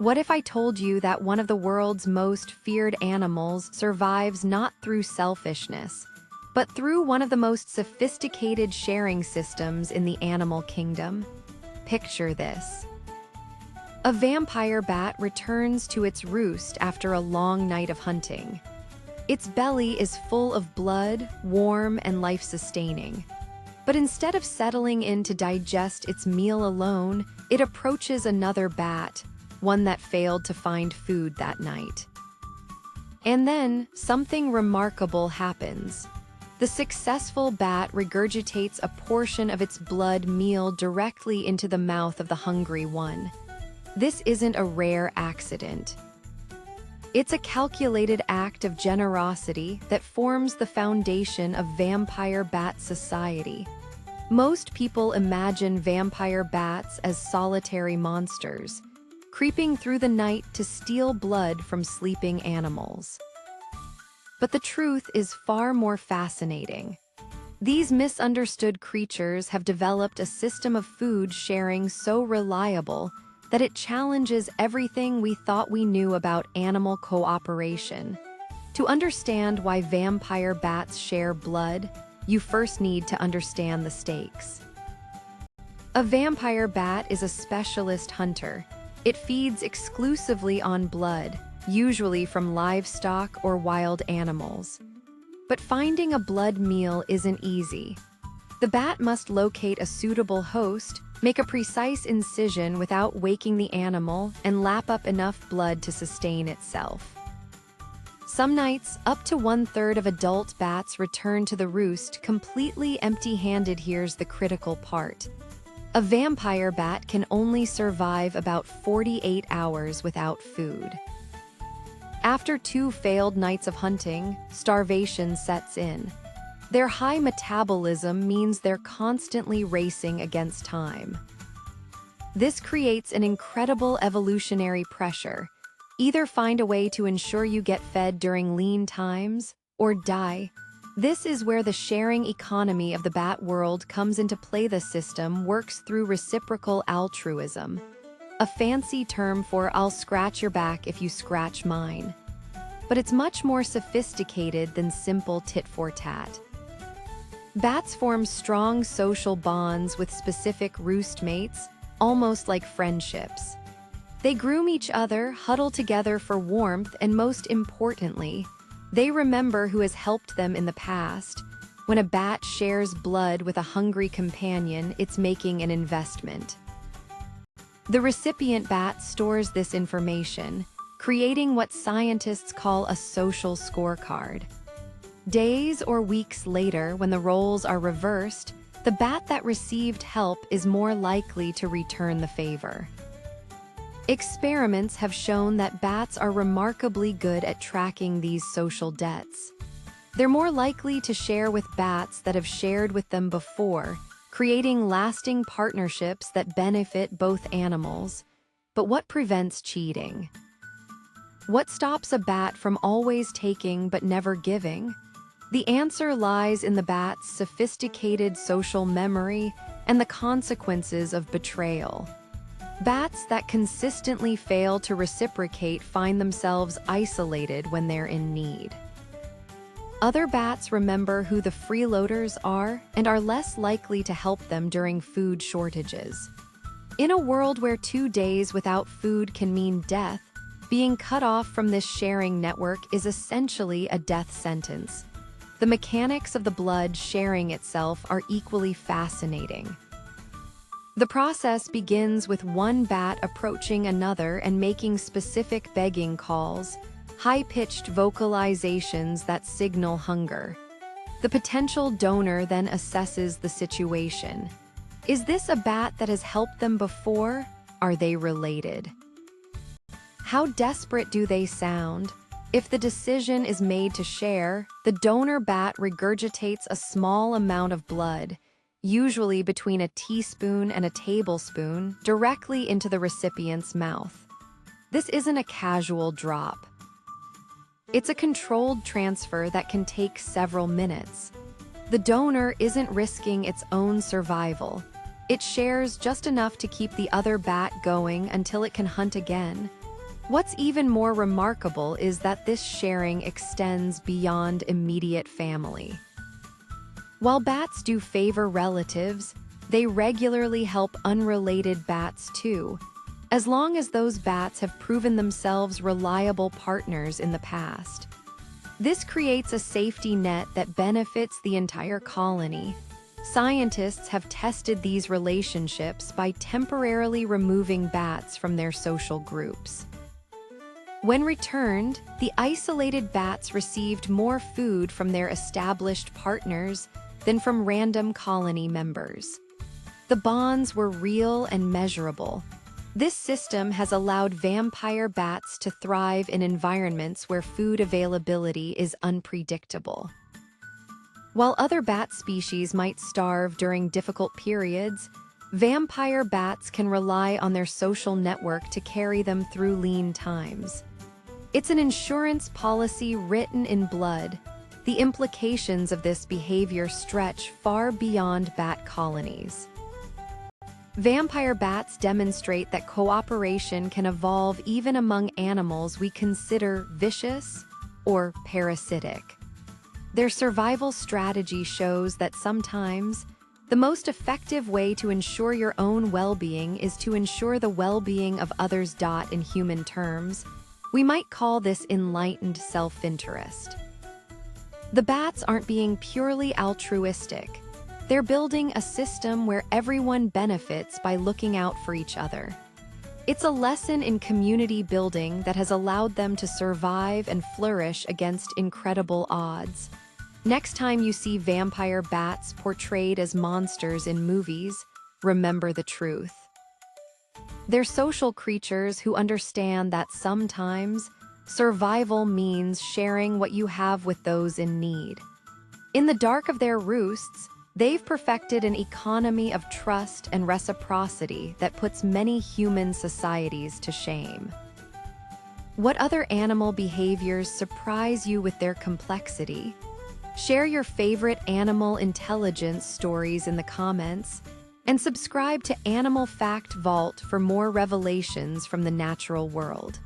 What if I told you that one of the world's most feared animals survives not through selfishness, but through one of the most sophisticated sharing systems in the animal kingdom? Picture this. A vampire bat returns to its roost after a long night of hunting. Its belly is full of blood, warm and life-sustaining. But instead of settling in to digest its meal alone, it approaches another bat, one that failed to find food that night. And then, something remarkable happens. The successful bat regurgitates a portion of its blood meal directly into the mouth of the hungry one. This isn't a rare accident. It's a calculated act of generosity that forms the foundation of vampire bat society. Most people imagine vampire bats as solitary monsters, creeping through the night to steal blood from sleeping animals. But the truth is far more fascinating. These misunderstood creatures have developed a system of food sharing so reliable that it challenges everything we thought we knew about animal cooperation. To understand why vampire bats share blood, you first need to understand the stakes. A vampire bat is a specialist hunter. It feeds exclusively on blood, usually from livestock or wild animals. But finding a blood meal isn't easy. The bat must locate a suitable host, make a precise incision without waking the animal, and lap up enough blood to sustain itself. Some nights, up to 1/3 of adult bats return to the roost completely empty-handed. Here's the critical part. A vampire bat can only survive about 48 hours without food. After 2 failed nights of hunting, starvation sets in. Their high metabolism means they're constantly racing against time. This creates an incredible evolutionary pressure. Either find a way to ensure you get fed during lean times, or die. This is where the sharing economy of the bat world comes into play. The system works through reciprocal altruism, a fancy term for "I'll scratch your back if you scratch mine." But it's much more sophisticated than simple tit-for-tat. Bats form strong social bonds with specific roost mates, almost like friendships. They groom each other, huddle together for warmth, and most importantly, they remember who has helped them in the past. When a bat shares blood with a hungry companion, it's making an investment. The recipient bat stores this information, creating what scientists call a social scorecard. Days or weeks later, when the roles are reversed, the bat that received help is more likely to return the favor. Experiments have shown that bats are remarkably good at tracking these social debts. They're more likely to share with bats that have shared with them before, creating lasting partnerships that benefit both animals. But what prevents cheating? What stops a bat from always taking but never giving? The answer lies in the bat's sophisticated social memory and the consequences of betrayal. Bats that consistently fail to reciprocate find themselves isolated when they're in need. Other bats remember who the freeloaders are and are less likely to help them during food shortages. In a world where 2 days without food can mean death, being cut off from this sharing network is essentially a death sentence. The mechanics of the blood sharing itself are equally fascinating. The process begins with one bat approaching another and making specific begging calls, high-pitched vocalizations that signal hunger. The potential donor then assesses the situation. Is this a bat that has helped them before? Are they related? How desperate do they sound? If the decision is made to share, the donor bat regurgitates a small amount of blood, usually between a teaspoon and a tablespoon, directly into the recipient's mouth. This isn't a casual drop. It's a controlled transfer that can take several minutes. The donor isn't risking its own survival. It shares just enough to keep the other bat going until it can hunt again. What's even more remarkable is that this sharing extends beyond immediate family. While bats do favor relatives, they regularly help unrelated bats too, as long as those bats have proven themselves reliable partners in the past. This creates a safety net that benefits the entire colony. Scientists have tested these relationships by temporarily removing bats from their social groups. When returned, the isolated bats received more food from their established partners than from random colony members. The bonds were real and measurable. This system has allowed vampire bats to thrive in environments where food availability is unpredictable. While other bat species might starve during difficult periods, vampire bats can rely on their social network to carry them through lean times. It's an insurance policy written in blood. The implications of this behavior stretch far beyond bat colonies. Vampire bats demonstrate that cooperation can evolve even among animals we consider vicious or parasitic. Their survival strategy shows that sometimes the most effective way to ensure your own well-being is to ensure the well-being of others. In human terms, we might call this enlightened self-interest. The bats aren't being purely altruistic. They're building a system where everyone benefits by looking out for each other. It's a lesson in community building that has allowed them to survive and flourish against incredible odds. Next time you see vampire bats portrayed as monsters in movies, remember the truth. They're social creatures who understand that sometimes survival means sharing what you have with those in need. In the dark of their roosts, they've perfected an economy of trust and reciprocity that puts many human societies to shame. What other animal behaviors surprise you with their complexity? Share your favorite animal intelligence stories in the comments, and subscribe to Animal Fact Vault for more revelations from the natural world.